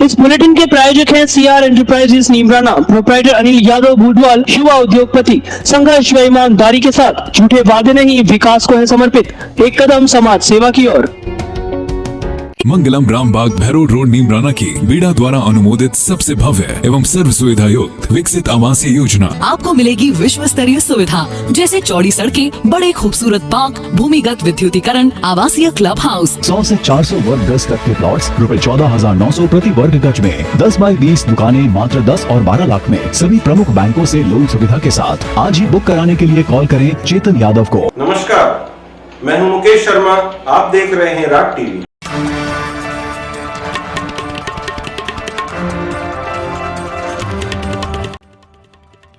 इस बुलेटिन के प्रायोजक हैं CR enterprises Neemrana, proprietor Anil Yadav Bhudwal, युवा उद्योगपति। संघर्ष व ईमानदारी के साथ, झूठे वादे नहीं, विकास को है समर्पित, एक कदम समाज सेवा की ओर। मंगलम रामबाग भैरोड रोड नीमराना की बीडा द्वारा अनुमोदित सबसे भव्य एवं सर्व सुविधा युक्त विकसित आवासीय योजना। आपको मिलेगी विश्व स्तरीय सुविधा जैसे चौड़ी सड़कें, बड़े खूबसूरत पार्क, भूमिगत विद्युतीकरण, आवासीय क्लब हाउस। 100 से 400 वर्ग गज तक के प्लॉट्स रुपए 14,900 प्रति वर्ग गज में। 10 बाई 20 दुकानें मात्र 10 और 12 लाख में। सभी प्रमुख बैंकों से लोन सुविधा के साथ। आज ही बुक कराने के लिए कॉल करें चेतन यादव को। नमस्कार, मैं हूं मुकेश शर्मा। आप देख रहे हैं राग TV.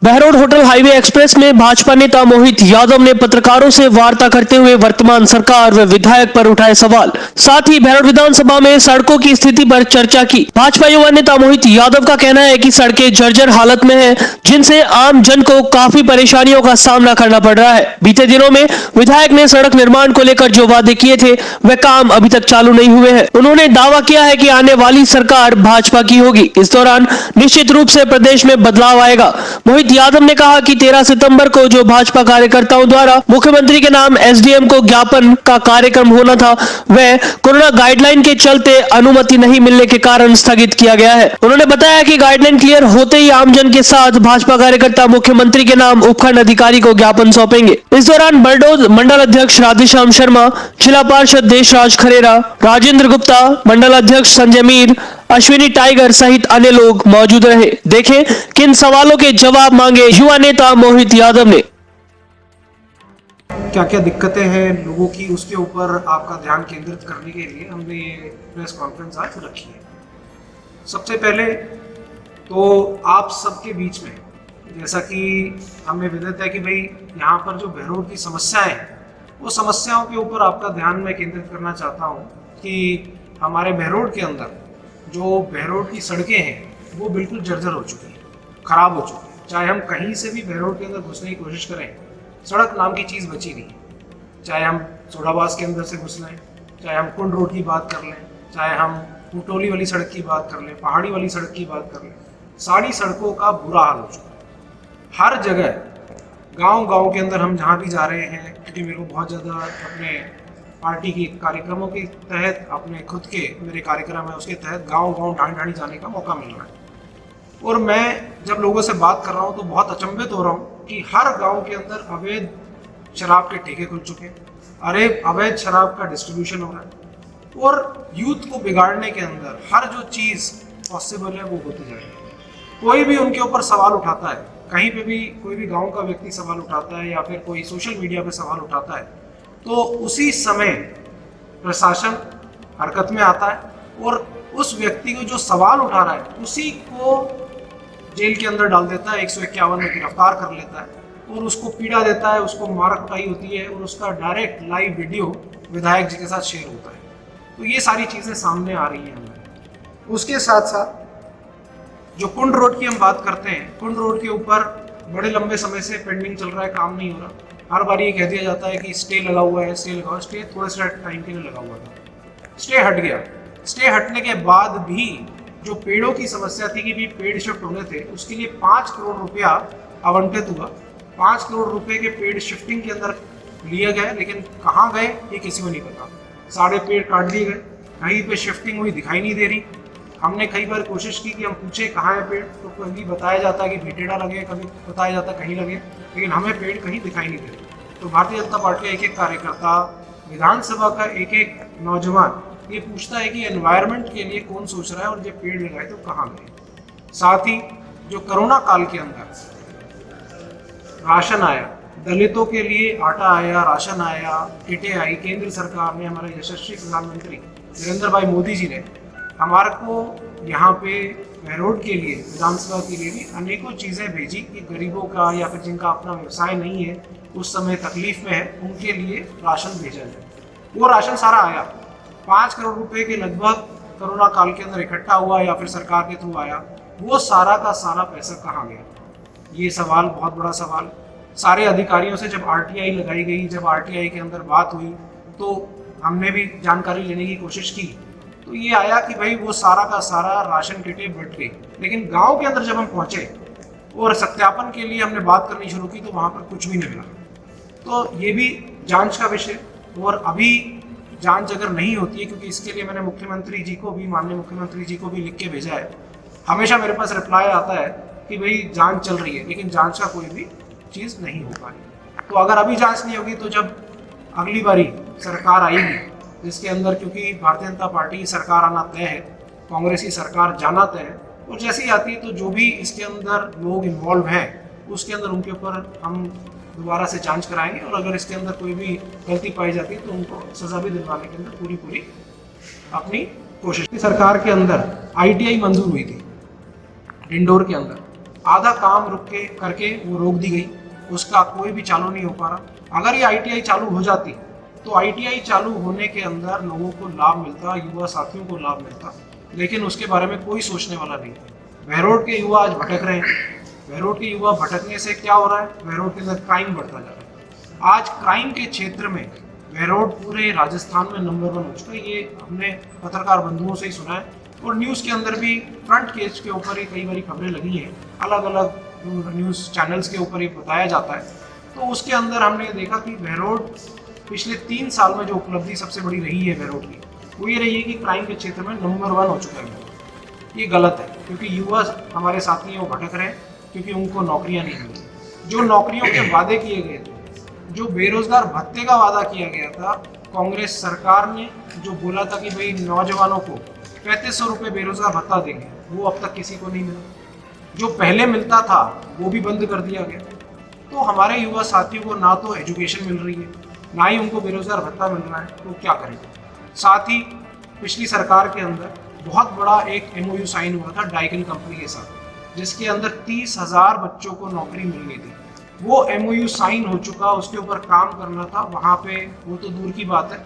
Behror hotel highway express में भाजपा नेता मोहित यादव ने पत्रकारों से वार्ता करते हुए वर्तमान सरकार व विधायक पर उठाए सवाल। साथ ही बहरोड विधानसभा में सड़कों की स्थिति पर चर्चा की। भाजपा युवा नेता मोहित यादव का कहना है कि सड़कें जर्जर हालत में हैं, जिनसे आम जन को काफी परेशानियों का सामना करना पड़ रहा है। बीते दिनों में विधायक ने सड़क निर्माण को लेकर जो वादे किए थे वह काम अभी तक चालू नहीं हुए हैं। उन्होंने दावा किया है कि आने वाली सरकार भाजपा की होगी। इस दौरान निश्चित रूप से प्रदेश में बदलाव आएगा। मोहित यादव ने कहा कि 13 सितंबर को जो भाजपा कार्यकर्ताओं द्वारा मुख्यमंत्री के नाम एसडीएम को ज्ञापन का कार्यक्रम होना था, वह कोरोना गाइडलाइन के चलते अनुमति नहीं मिलने के कारण स्थगित किया गया है। उन्होंने बताया कि गाइडलाइन क्लियर होते ही आमजन के साथ भाजपा कार्यकर्ता मुख्यमंत्री के नाम उपखंड अधिकारी को ज्ञापन सौंपेंगे। इस दौरान बरडोज मंडल अध्यक्ष राधेश्याम शर्मा, जिला पार्षद देशराज खरेरा, राजेंद्र गुप्ता, मंडल अध्यक्ष संजय मीर, अश्विनी टाइगर सहित अन्य लोग मौजूद रहे। देखें किन सवालों के जवाब मांगे युवा नेता मोहित यादव ने। क्या क्या दिक्कतें हैं लोगों की, उसके ऊपर आपका ध्यान केंद्रित करने के लिए हमने ये प्रेस कॉन्फ्रेंस आज रखी है। सबसे पहले तो आप सबके बीच में, जैसा कि हमें विदित है कि भाई यहाँ पर जो बहरोड की समस्याएं हैं, वो समस्याओं के ऊपर आपका ध्यान मैं केंद्रित करना चाहता हूँ कि हमारे बहरोड के अंदर जो बहरोड की सड़कें हैं वो बिल्कुल जर्जर हो चुकी हैं, ख़राब हो चुकी हैं। चाहे हम कहीं से भी बहरोड के अंदर घुसने की कोशिश करें, सड़क नाम की चीज़ बची नहीं है। चाहे हम सोडाबाज के अंदर से घुस लें, चाहे हम कुंड रोड की बात कर लें, चाहे हम कुटोली वाली सड़क की बात कर लें, पहाड़ी वाली सड़क की बात कर लें, सारी सड़कों का बुरा हाल हो चुका है। हर जगह गांव-गांव के अंदर हम जहाँ भी जा रहे हैं, क्योंकि मेरे को बहुत ज़्यादा अपने पार्टी के कार्यक्रमों के तहत, अपने खुद के मेरे कार्यक्रम है उसके तहत गांव-गांव ढाणी-ढाणी जाने का मौका मिल रहा है। और मैं जब लोगों से बात कर रहा हूँ तो बहुत अचंभित हो रहा हूँ कि हर गांव के अंदर अवैध शराब के ठेके खुल चुके हैं, अवैध शराब का डिस्ट्रीब्यूशन हो रहा है, और यूथ को बिगाड़ने के अंदर हर जो चीज़ पॉसिबल है वो होती जा रही है। कोई भी उनके ऊपर सवाल उठाता है, कहीं पे भी कोई भी गाँव का व्यक्ति सवाल उठाता है या फिर कोई सोशल मीडिया पर सवाल उठाता है, तो उसी समय प्रशासन हरकत में आता है और उस व्यक्ति को जो सवाल उठा रहा है उसी को जेल के अंदर डाल देता है, 151 में गिरफ्तार कर लेता है और उसको पीड़ा देता है, उसको मार कुटाई होती है और उसका डायरेक्ट लाइव वीडियो विधायक जी के साथ शेयर होता है। तो ये सारी चीज़ें सामने आ रही हैं हमें। उसके साथ साथ जो कुंड रोड की हम बात करते हैं, कुंड रोड के ऊपर बड़े लंबे समय से पेंडिंग चल रहा है, काम नहीं हो रहा। हर बार ये कह दिया जाता है कि स्टे लगा हुआ है, स्टे लगा हुआ है। स्टे थोड़े से टाइम के लिए लगा हुआ था, स्टे हट गया। स्टे हटने के बाद भी जो पेड़ों की समस्या थी कि भी पेड़ शिफ्ट होने थे, उसके लिए 5 करोड़ रुपया आवंटित हुआ। 5 करोड़ रुपए के पेड़ शिफ्टिंग के अंदर लिए गए, लेकिन कहाँ गए ये किसी को नहीं पता। सारे पेड़ काट लिए गए, कहीं पे शिफ्टिंग हुई दिखाई नहीं दे रही। हमने कई बार कोशिश की कि हम पूछे कहाँ है पेड़, तो कभी बताया जाता है कि भेटेड़ा लगे, कभी बताया जाता कहीं लगे, लेकिन हमें पेड़ कहीं दिखाई नहीं दे रहे। तो भारतीय जनता पार्टी का एक एक कार्यकर्ता, विधानसभा का एक एक नौजवान ये पूछता है कि एनवायरनमेंट के लिए कौन सोच रहा है और जब पेड़ लगाए तो कहाँ गए। साथ ही जो कोरोना काल के अंदर राशन आया, दलितों के लिए आटा आया, राशन आया, किटें आई, केंद्र सरकार ने, हमारे यशस्वी प्रधानमंत्री नरेंद्र भाई मोदी जी ने हमारे को यहाँ पे बहरोड के लिए, विधानसभा के लिए भी अनेकों चीज़ें भेजी कि गरीबों का या फिर जिनका अपना व्यवसाय नहीं है, उस समय तकलीफ में है, उनके लिए राशन भेजा जाए। वो राशन सारा आया, 5 करोड़ रुपए के लगभग कोरोना काल के अंदर इकट्ठा हुआ या फिर सरकार के थ्रू आया। वो सारा का सारा पैसा कहाँ गया, ये सवाल बहुत बड़ा सवाल। सारे अधिकारियों से जब आरटीआई लगाई गई, जब आरटीआई के अंदर बात हुई, तो हमने भी जानकारी लेने की कोशिश की तो ये आया कि भाई वो सारा का सारा राशन किटें बट गई, लेकिन गांव के अंदर जब हम पहुंचे और सत्यापन के लिए हमने बात करनी शुरू की तो वहाँ पर कुछ भी नहीं मिला। तो ये भी जांच का विषय, और अभी जांच अगर नहीं होती है, क्योंकि इसके लिए मैंने मुख्यमंत्री जी को भी, माननीय मुख्यमंत्री जी को भी लिख के भेजा है, हमेशा मेरे पास रिप्लाई आता है कि भाई जांच चल रही है, लेकिन जांच का कोई भी चीज़ नहीं हो पा रही। तो अगर अभी जांच नहीं होगी तो जब अगली बारी सरकार आएगी, जिसके अंदर क्योंकि भारतीय जनता पार्टी की सरकार आना तय है, कांग्रेस की सरकार जाना तय है, और जैसे ही आती है तो जो भी इसके अंदर लोग इन्वॉल्व हैं उसके अंदर उनके ऊपर हम दोबारा से जांच कराएंगे, और अगर इसके अंदर कोई भी गलती पाई जाती है तो उनको सजा भी दिलवाने के अंदर पूरी अपनी कोशिश। सरकार के अंदर ITI मंजूर हुई थी, इंडोर के अंदर आधा काम रुक के करके वो रोक दी गई, उसका कोई भी चालू नहीं हो पा रहा। अगर ये ITI चालू हो जाती तो ITI चालू होने के अंदर लोगों को लाभ मिलता, युवा साथियों को लाभ मिलता, लेकिन उसके बारे में कोई सोचने वाला नहीं। बहरोड के युवा आज भटक रहे हैं। बहरोड के युवा भटकने से क्या हो रहा है, बहरोड के अंदर क्राइम बढ़ता जा रहा है। आज क्राइम के क्षेत्र में बहरोड पूरे राजस्थान में नंबर 1 हो चुका है। ये हमने पत्रकार बंधुओं से ही सुना है, और न्यूज़ के अंदर भी फ्रंट पेज के ऊपर ही कई बारी खबरें लगी हैं, अलग अलग न्यूज़ चैनल्स के ऊपर ये बताया जाता है। तो उसके अंदर हमने देखा कि बहरोड पिछले 3 साल में जो उपलब्धि सबसे बड़ी रही है बहरोड की, वो ये रही है कि क्राइम के क्षेत्र में नंबर 1 हो चुका है बहरोड। ये गलत है, क्योंकि युवा हमारे साथी हैं वो भटक रहे हैं, क्योंकि उनको नौकरियां नहीं मिली। जो नौकरियों के वादे किए गए थे, जो बेरोजगार भत्ते का वादा किया गया था, कांग्रेस सरकार ने जो बोला था कि भाई नौजवानों को 3500 रुपये बेरोजगार भत्ता देंगे, वो अब तक किसी को नहीं मिला। जो पहले मिलता था वो भी बंद कर दिया गया। तो हमारे युवा साथियों को ना तो एजुकेशन मिल रही है, ना ही उनको बेरोजगार भत्ता मिल रहा है, तो क्या करेंगे। साथ ही पिछली सरकार के अंदर बहुत बड़ा एक MOU साइन हुआ था डाइकन कंपनी के साथ, जिसके अंदर 30,000 बच्चों को नौकरी मिलनी थी। वो MOU साइन हो चुका, उसके ऊपर काम करना था। वहाँ पे वो तो दूर की बात है,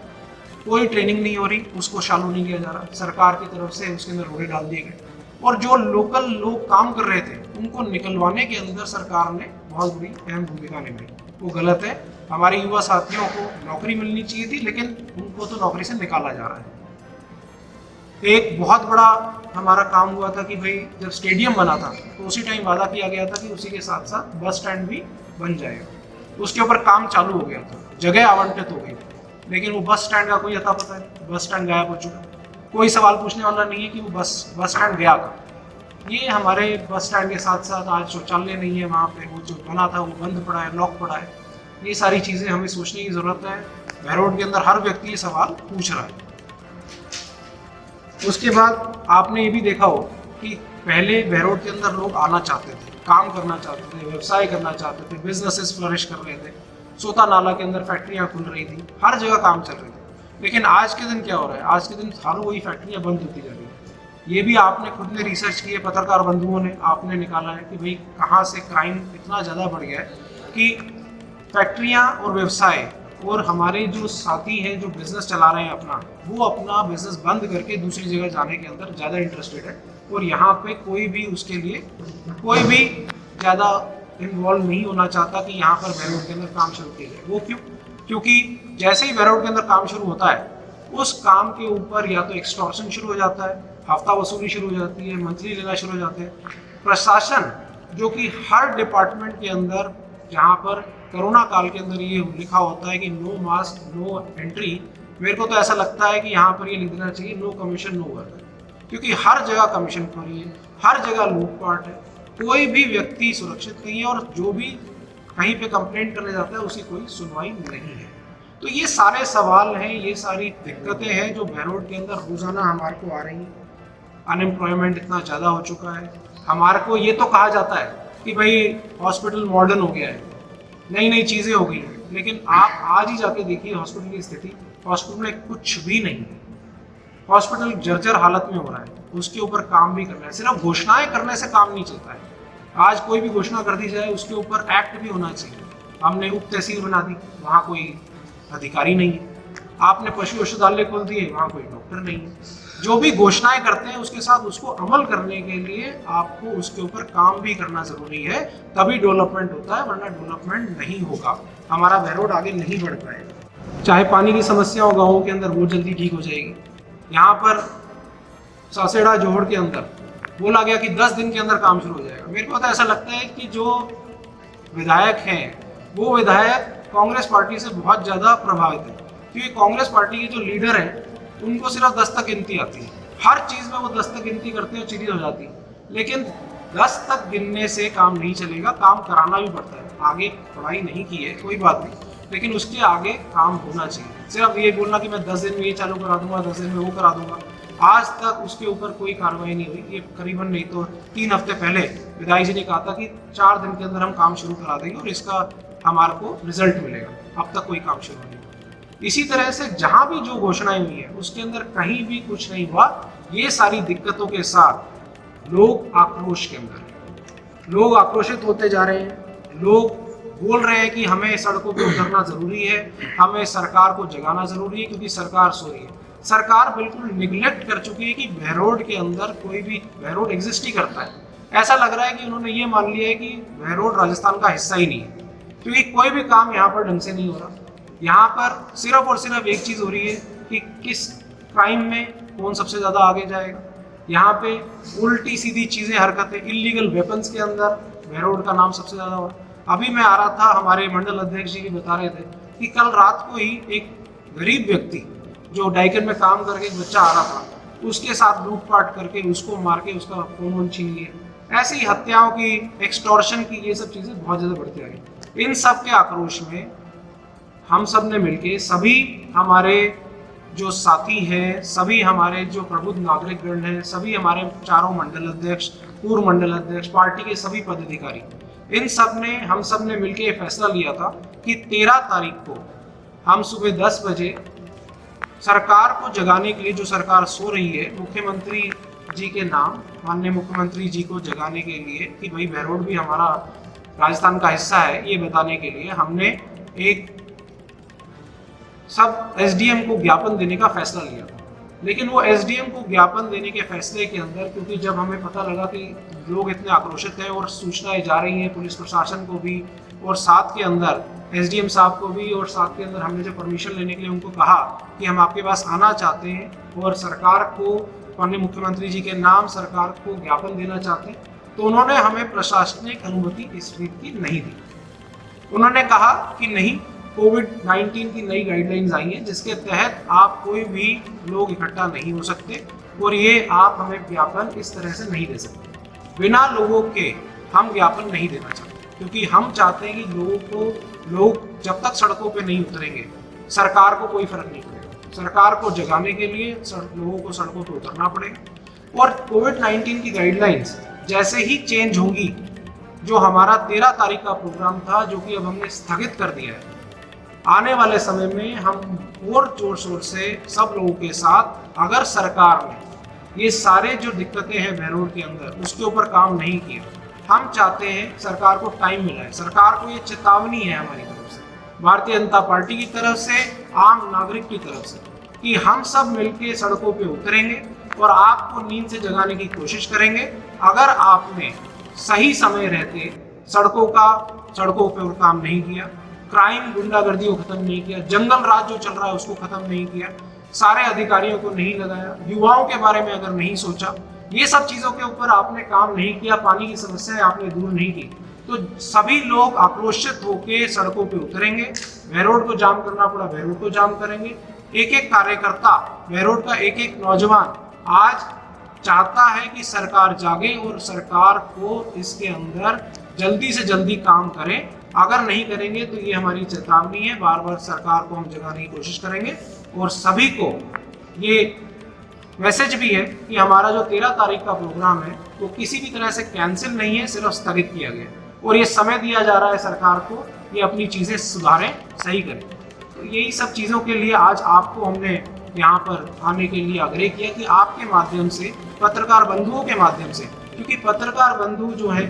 कोई ट्रेनिंग नहीं हो रही, उसको चालू नहीं किया जा रहा। सरकार की तरफ से उसके अंदर रोड़े डाल दिए गए, और जो लोकल लोग काम कर रहे थे उनको निकलवाने के अंदर सरकार ने बहुत बड़ी अहम भूमिका निभाई। वो गलत है। हमारे युवा साथियों को नौकरी मिलनी चाहिए थी, लेकिन उनको तो नौकरी से निकाला जा रहा है। एक बहुत बड़ा हमारा काम हुआ था कि भाई जब स्टेडियम बना था तो उसी टाइम वादा किया गया था कि उसी के साथ साथ बस स्टैंड भी बन जाएगा। उसके ऊपर काम चालू हो गया था, जगह आवंटित हो गई, लेकिन वो बस स्टैंड का कोई अता पता है। बस स्टैंड गायब हो चुका। कोई सवाल पूछने वाला नहीं है कि वो बस स्टैंड गया कहाँ। ये हमारे बस स्टैंड के साथ साथ आज शौचालय नहीं है वहाँ पे, वो जो बना था वो बंद पड़ा है, लॉक पड़ा है। ये सारी चीज़ें हमें सोचने की ज़रूरत है। बहरोड के अंदर हर व्यक्ति ये सवाल पूछ रहा है। उसके बाद आपने ये भी देखा हो कि पहले बहरोड के अंदर लोग आना चाहते थे, काम करना चाहते थे, व्यवसाय करना चाहते थे, बिजनेसेस फ्लरिश कर रहे थे, सोता नाला के अंदर फैक्ट्रियाँ खुल रही थी, हर जगह काम चल रहे थे। लेकिन आज के दिन क्या हो रहा है, आज के दिन सारों वही फैक्ट्रियाँ बंद होती जा रही है। ये भी आपने खुद ने रिसर्च की है, पत्रकार बंधुओं ने आपने निकाला है कि भाई कहाँ से क्राइम इतना ज़्यादा बढ़ गया है कि फैक्ट्रियाँ और व्यवसाय और हमारे जो साथी हैं जो बिजनेस चला रहे हैं अपना, वो अपना बिजनेस बंद करके दूसरी जगह जाने के अंदर ज़्यादा इंटरेस्टेड है, और यहाँ पे कोई भी उसके लिए कोई भी ज़्यादा इन्वॉल्व नहीं होना चाहता कि यहाँ पर बहरोड के अंदर काम शुरू किया जाए। वो क्यों? क्योंकि जैसे ही बहरोड के अंदर काम शुरू होता है, उस काम के ऊपर या तो एक्सटॉर्शन शुरू हो जाता है, हफ्ता वसूली शुरू हो जाती है, मंथली लेना शुरू हो जाते हैं। प्रशासन जो कि हर डिपार्टमेंट के अंदर, जहाँ पर कोरोना काल के अंदर ये लिखा होता है कि नो मास्क नो एंट्री, मेरे को तो ऐसा लगता है कि यहाँ पर ये लिख देना चाहिए नो कमीशन नो वर्क, क्योंकि हर जगह कमीशन खोरी है, हर जगह लूटपाट है, कोई भी व्यक्ति सुरक्षित नहीं है, और जो भी कहीं पे कंप्लेंट करने जाता है उसकी कोई सुनवाई नहीं है। तो ये सारे सवाल हैं, ये सारी दिक्कतें हैं जो बहरोड के अंदर रोजाना हमारे को आ रही हैं। अनएम्प्लॉयमेंट इतना ज़्यादा हो चुका है। हमारे को ये तो कहा जाता है कि भाई हॉस्पिटल मॉडर्न हो गया है, नई नई चीज़ें हो गई हैं, लेकिन आप आज ही जाके देखिए हॉस्पिटल की स्थिति, हॉस्पिटल में कुछ भी नहीं है। हॉस्पिटल जर्जर हालत में हो रहा है, उसके ऊपर काम भी करना है। सिर्फ घोषणाएं करने से काम नहीं चलता है। आज कोई भी घोषणा कर दी जाए उसके ऊपर एक्ट भी होना चाहिए। हमने उप तहसील बना दी, वहाँ कोई अधिकारी नहीं है। आपने पशु औषधालय खोल दिए, वहाँ कोई डॉक्टर नहीं है। जो भी घोषणाएं करते हैं उसके साथ उसको अमल करने के लिए आपको उसके ऊपर काम भी करना जरूरी है, तभी डेवलपमेंट होता है, वरना डेवलपमेंट नहीं होगा। हमारा बहरोड आगे नहीं बढ़ पाएगा। चाहे पानी की समस्या हो गाँवों के अंदर, वो जल्दी ठीक हो जाएगी। यहाँ पर सासेड़ा जोहड़ के अंदर बोला गया कि 10 दिन के अंदर काम शुरू हो जाएगा। मेरे को तो ऐसा लगता है कि जो विधायक हैं वो विधायक कांग्रेस पार्टी से बहुत ज़्यादा प्रभावित है, क्योंकि कांग्रेस पार्टी के जो लीडर हैं उनको सिर्फ दस्तक गिनती आती है, हर चीज़ में वो दस्तक गिनती करते हैं, चीज़ हो जाती है। लेकिन 10 तक गिनने से काम नहीं चलेगा, काम कराना भी पड़ता है। आगे पढ़ाई नहीं की है कोई बात नहीं, लेकिन उसके आगे काम होना चाहिए। सिर्फ ये बोलना कि मैं 10 दिन में ये चालू करा दूंगा, 10 दिन में वो करा दूंगा, आज तक उसके ऊपर कोई कार्रवाई नहीं हुई। ये करीबन नहीं तो 3 हफ्ते पहले विधायक जी ने कहा था कि 4 दिन के अंदर हम काम शुरू करा देंगे और इसका हमारे को रिजल्ट मिलेगा। अब तक कोई काम शुरू नहीं हुआ। इसी तरह से जहां भी जो घोषणाएं हुई है उसके अंदर कहीं भी कुछ नहीं हुआ। ये सारी दिक्कतों के साथ लोग आक्रोश के अंदर हैं, लोग आक्रोशित होते जा रहे हैं। लोग बोल रहे हैं कि हमें सड़कों पर उतरना जरूरी है, हमें सरकार को जगाना जरूरी है, क्योंकि सरकार सो रही है। सरकार बिल्कुल निगलेक्ट कर चुकी है कि बहरोड के अंदर कोई भी बहरोड एग्जिस्ट ही करता है। ऐसा लग रहा है कि उन्होंने ये मान लिया है कि बहरोड राजस्थान का हिस्सा ही नहीं है, क्योंकि कोई भी काम यहाँ पर ढंग से नहीं हो रहा। यहाँ पर सिर्फ और सिर्फ एक चीज़ हो रही है कि किस क्राइम में कौन सबसे ज़्यादा आगे जाएगा। यहाँ पे उल्टी सीधी चीज़ें, हरकतें, इलीगल वेपन्स के अंदर बहरोड का नाम सबसे ज़्यादा हो रहा है। अभी मैं आ रहा था, हमारे मंडल अध्यक्ष जी भी बता रहे थे कि कल रात को ही एक गरीब व्यक्ति जो डाइकन में काम करके एक बच्चा आ रहा था, उसके साथ लूटपाट करके उसको मार के उसका फोन वोन छीन लिए। ऐसी हत्याओं की, एक्सटॉर्शन की, ये सब चीज़ें बहुत ज़्यादा बढ़ती आ गई। इन सब के आक्रोश में हम सब ने मिलके, सभी हमारे जो साथी हैं, सभी हमारे जो प्रबुद्ध नागरिकगण हैं, सभी हमारे चारों मंडल अध्यक्ष, पूर्व मंडल अध्यक्ष, पार्टी के सभी पदाधिकारी, इन सब ने, हम सब ने मिलकर ये फैसला लिया था कि 13 तारीख को हम सुबह 10 बजे सरकार को जगाने के लिए, जो सरकार सो रही है, मुख्यमंत्री जी के नाम, माननीय मुख्यमंत्री जी को जगाने के लिए कि भाई बहरोड भी हमारा राजस्थान का हिस्सा है, ये बताने के लिए हमने एक सब एसडीएम को ज्ञापन देने का फैसला लिया था। लेकिन वो एसडीएम को ज्ञापन देने के फैसले के अंदर, क्योंकि जब हमें पता लगा कि लोग इतने आक्रोशित हैं और सूचनाएं जा रही हैं पुलिस प्रशासन को भी और साथ के अंदर एसडीएम साहब को भी, और साथ के अंदर हमने जो परमिशन लेने के लिए उनको कहा कि हम आपके पास आना चाहते हैं और सरकार को, माननीय मुख्यमंत्री जी के नाम सरकार को ज्ञापन देना चाहते हैं, तो उन्होंने हमें प्रशासनिक अनुमति इस रीत की नहीं दी। उन्होंने कहा कि नहीं, कोविड-19 की नई गाइडलाइंस आई हैं जिसके तहत आप कोई भी लोग इकट्ठा नहीं हो सकते और ये आप हमें ज्ञापन इस तरह से नहीं दे सकते। बिना लोगों के हम ज्ञापन नहीं देना चाहते, क्योंकि हम चाहते हैं कि लोग जब तक सड़कों पे नहीं उतरेंगे सरकार को कोई फर्क नहीं पड़ेगा। सरकार को जगाने के लिए लोगों को सड़कों पे उतरना पड़ेगा। और कोविड-19 की गाइडलाइंस जैसे ही चेंज होंगी, जो हमारा 13 तारीख का प्रोग्राम था, जो कि अब हमने स्थगित कर दिया है, आने वाले समय में हम और जोर शोर से सब लोगों के साथ, अगर सरकार ने ये सारे जो दिक्कतें हैं बहरोड के अंदर उसके ऊपर काम नहीं किया, हम चाहते हैं सरकार को टाइम मिला है। सरकार को ये चेतावनी है हमारी तरफ से, भारतीय जनता पार्टी की तरफ से, आम नागरिक की तरफ से, कि हम सब मिलकर सड़कों पे उतरेंगे और आपको नींद से जगाने की कोशिश करेंगे। अगर आपने सही समय रहते सड़कों पे काम नहीं किया, क्राइम, गुंडागर्दी को खत्म नहीं किया, जंगल राज जो चल रहा है उसको खत्म नहीं किया, सारे अधिकारियों को नहीं लगाया, युवाओं के बारे में अगर नहीं सोचा, ये सब चीजों के ऊपर आपने काम नहीं किया, पानी की समस्याएं आपने दूर नहीं की, तो सभी लोग आक्रोशित होकर सड़कों पे उतरेंगे। बहरोड को जाम करना पड़ा, बहरोड को जाम करेंगे। एक एक कार्यकर्ता, बहरोड का एक एक नौजवान आज चाहता है कि सरकार जागे और सरकार को इसके अंदर जल्दी से जल्दी काम करें। अगर नहीं करेंगे तो ये हमारी चेतावनी है, बार बार सरकार को हम जगाने की कोशिश करेंगे। और सभी को ये मैसेज भी है कि हमारा जो 13 तारीख का प्रोग्राम है वो किसी भी तरह से कैंसिल नहीं है, सिर्फ स्थगित किया गया और ये समय दिया जा रहा है सरकार को, ये अपनी चीज़ें सुधारें, सही करें। तो यही सब चीज़ों के लिए आज आपको हमने यहाँ पर आने के लिए आग्रह किया कि आपके माध्यम से, पत्रकार बंधुओं के माध्यम से, क्योंकि पत्रकार बंधु जो है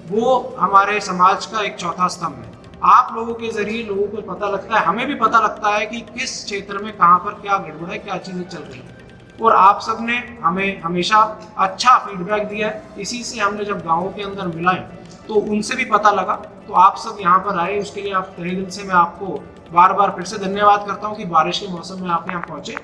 वो हमारे समाज का एक चौथा स्तंभ है। आप लोगों के जरिए लोगों को पता लगता है, हमें भी पता लगता है कि किस क्षेत्र में कहाँ पर क्या गड़बड़ है, क्या चीज़ें चल रही हैं। और आप सब ने हमें हमेशा अच्छा फीडबैक दिया है। इसी से हमने जब गाँवों के अंदर मिलाए तो उनसे भी पता लगा, तो आप सब यहाँ पर आए, उसके लिए आप तहे दिल से मैं आपको बार बार फिर से धन्यवाद करता हूँ कि बारिश के मौसम में आप यहाँ पहुँचे।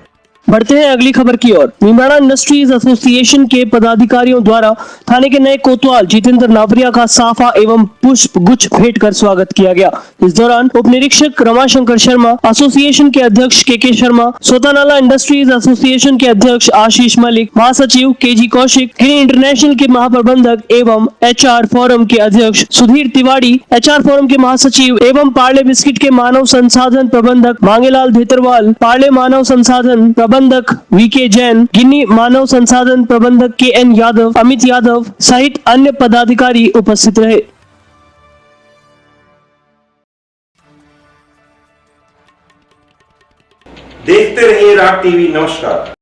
बढ़ते हैं अगली खबर की ओर। नीमराना इंडस्ट्रीज एसोसिएशन के पदाधिकारियों द्वारा थाने के नए कोतवाल जितेंद्र नावरिया का साफा एवं पुष्प गुच्छ भेंट कर स्वागत किया गया। इस दौरान उप निरीक्षक रमाशंकर शर्मा, एसोसिएशन के अध्यक्ष के शर्मा, सोतानाला इंडस्ट्रीज एसोसिएशन के अध्यक्ष आशीष मलिक, महासचिव केजी कौशिक, गिनी इंटरनेशनल के महाप्रबंधक एवं एचआर फोरम के अध्यक्ष सुधीर तिवारी, एचआर फोरम के महासचिव एवं पार्ले बिस्किट के मानव संसाधन प्रबंधक मांगेलाल धेतरवाल, पार्ले मानव संसाधन प्रबंधक वीके जैन, गिन्नी मानव संसाधन प्रबंधक KN यादव, अमित यादव सहित अन्य पदाधिकारी उपस्थित रहे। देखते रहिए राग टीवी। नमस्कार।